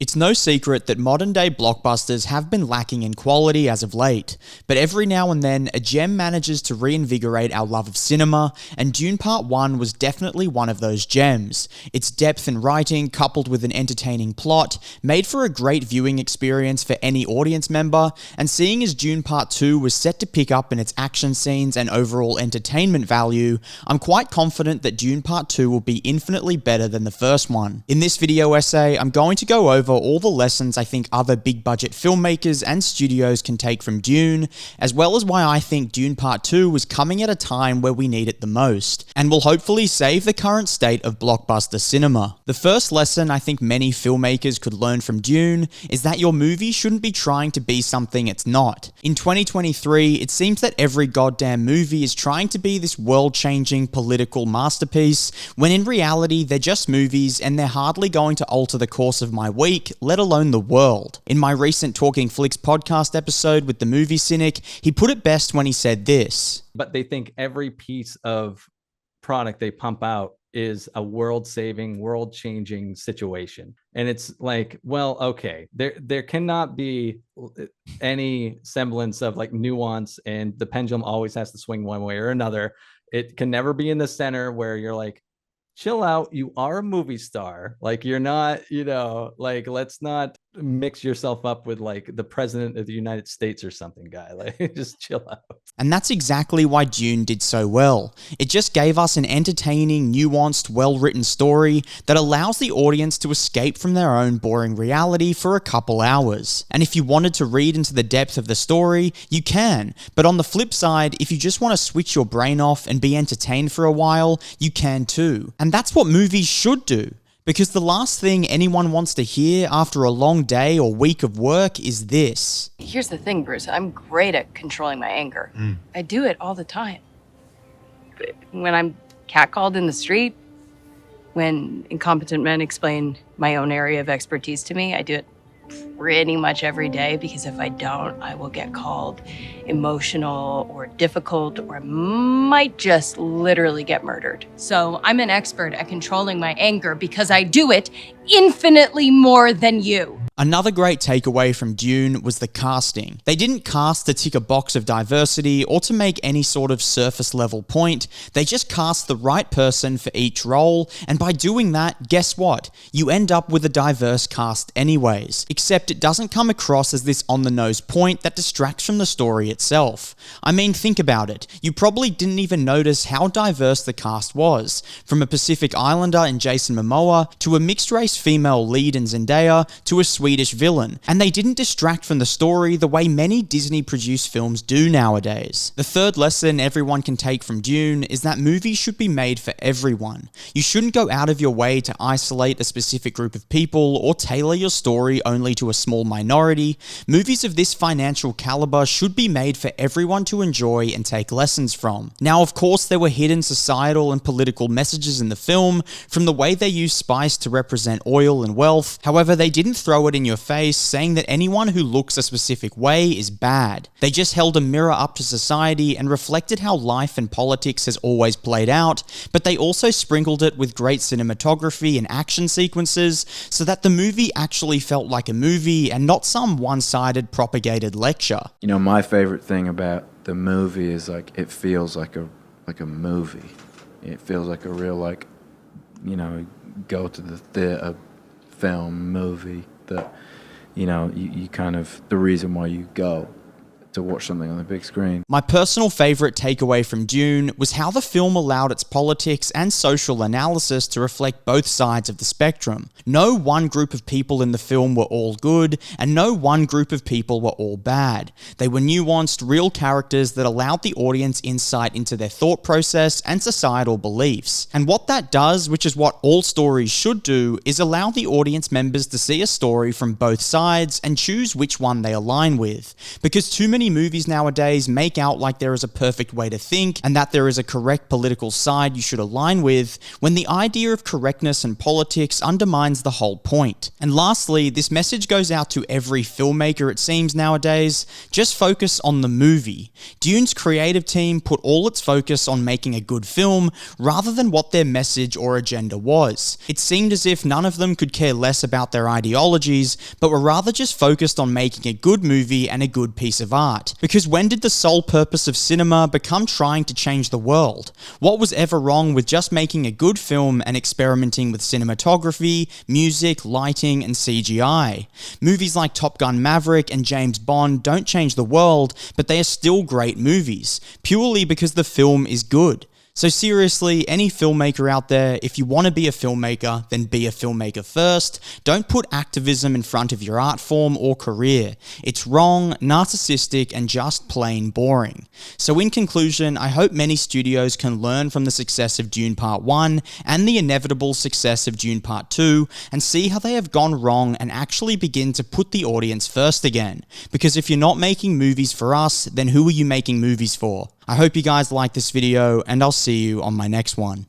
It's no secret that modern-day blockbusters have been lacking in quality as of late, but every now and then, a gem manages to reinvigorate our love of cinema, and Dune Part 1 was definitely one of those gems. Its depth in writing, coupled with an entertaining plot, made for a great viewing experience for any audience member, and seeing as Dune Part 2 was set to pick up in its action scenes and overall entertainment value, I'm quite confident that Dune Part 2 will be infinitely better than the first one. In this video essay, I'm going to go over all the lessons I think other big budget filmmakers and studios can take from Dune, as well as why I think Dune Part 2 was coming at a time where we need it the most, and will hopefully save the current state of blockbuster cinema. The first lesson I think many filmmakers could learn from Dune is that your movie shouldn't be trying to be something it's not. In 2023, it seems that every goddamn movie is trying to be this world-changing political masterpiece, when in reality they're just movies and they're hardly going to alter the course of my week, let alone the world. In my recent Talking Flicks podcast episode with the movie cynic, he put it best when he said this. But they think every piece of product they pump out is a world-saving, world-changing situation. And it's like, well, okay, there cannot be any semblance of like nuance, and the pendulum always has to swing one way or another. It can never be in the center where you're like, chill out, you are a movie star. Like, you're not, like, let's not mix yourself up with like the president of the United States or something, guy. Like, just chill out. And that's exactly why Dune did so well. It just gave us an entertaining, nuanced, well-written story that allows the audience to escape from their own boring reality for a couple hours. And if you wanted to read into the depth of the story, you can. But on the flip side, if you just want to switch your brain off and be entertained for a while, you can too. And that's what movies should do. Because the last thing anyone wants to hear after a long day or week of work is this. Here's the thing, Bruce. I'm great at controlling my anger. I do it all the time. But when I'm catcalled in the street, when incompetent men explain my own area of expertise to me, I do it pretty much every day, because if I don't, I will get called emotional or difficult, or I might just literally get murdered. So I'm an expert at controlling my anger because I do it infinitely more than you. Another great takeaway from Dune was the casting. They didn't cast to tick a box of diversity or to make any sort of surface level point. They just cast the right person for each role, and by doing that, guess what? You end up with a diverse cast anyways, except it doesn't come across as this on-the-nose point that distracts from the story itself. I mean, think about it. You probably didn't even notice how diverse the cast was, from a Pacific Islander in Jason Momoa, to a mixed-race female lead in Zendaya, to a Swedish villain, and they didn't distract from the story the way many Disney-produced films do nowadays. The third lesson everyone can take from Dune is that movies should be made for everyone. You shouldn't go out of your way to isolate a specific group of people or tailor your story only to a small minority. Movies of this financial caliber should be made for everyone to enjoy and take lessons from. Now, of course, there were hidden societal and political messages in the film, from the way they used spice to represent oil and wealth. However, they didn't throw it in your face saying that anyone who looks a specific way is bad. They just held a mirror up to society and reflected how life and politics has always played out, but they also sprinkled it with great cinematography and action sequences so that the movie actually felt like a movie and not some one-sided propagated lecture. You know, my favorite thing about the movie is like it feels like a movie. It feels like a real, like, go to the theater film movie that, you kind of, the reason why you go to watch something on the big screen. My personal favorite takeaway from Dune was how the film allowed its politics and social analysis to reflect both sides of the spectrum. No one group of people in the film were all good, and no one group of people were all bad. They were nuanced, real characters that allowed the audience insight into their thought process and societal beliefs. And what that does, which is what all stories should do, is allow the audience members to see a story from both sides and choose which one they align with. Because too many many movies nowadays make out like there is a perfect way to think and that there is a correct political side you should align with, when the idea of correctness and politics undermines the whole point. And lastly, this message goes out to every filmmaker it seems nowadays: just focus on the movie. Dune's creative team put all its focus on making a good film rather than what their message or agenda was. It seemed as if none of them could care less about their ideologies, but were rather just focused on making a good movie and a good piece of art. Because when did the sole purpose of cinema become trying to change the world? What was ever wrong with just making a good film and experimenting with cinematography, music, lighting, and CGI? Movies like Top Gun Maverick and James Bond don't change the world, but they are still great movies, purely because the film is good. So seriously, any filmmaker out there, if you want to be a filmmaker, then be a filmmaker first. Don't put activism in front of your art form or career. It's wrong, narcissistic, and just plain boring. So in conclusion, I hope many studios can learn from the success of Dune Part 1 and the inevitable success of Dune Part 2 and see how they have gone wrong and actually begin to put the audience first again. Because if you're not making movies for us, then who are you making movies for? I hope you guys like this video, and I'll see you on my next one.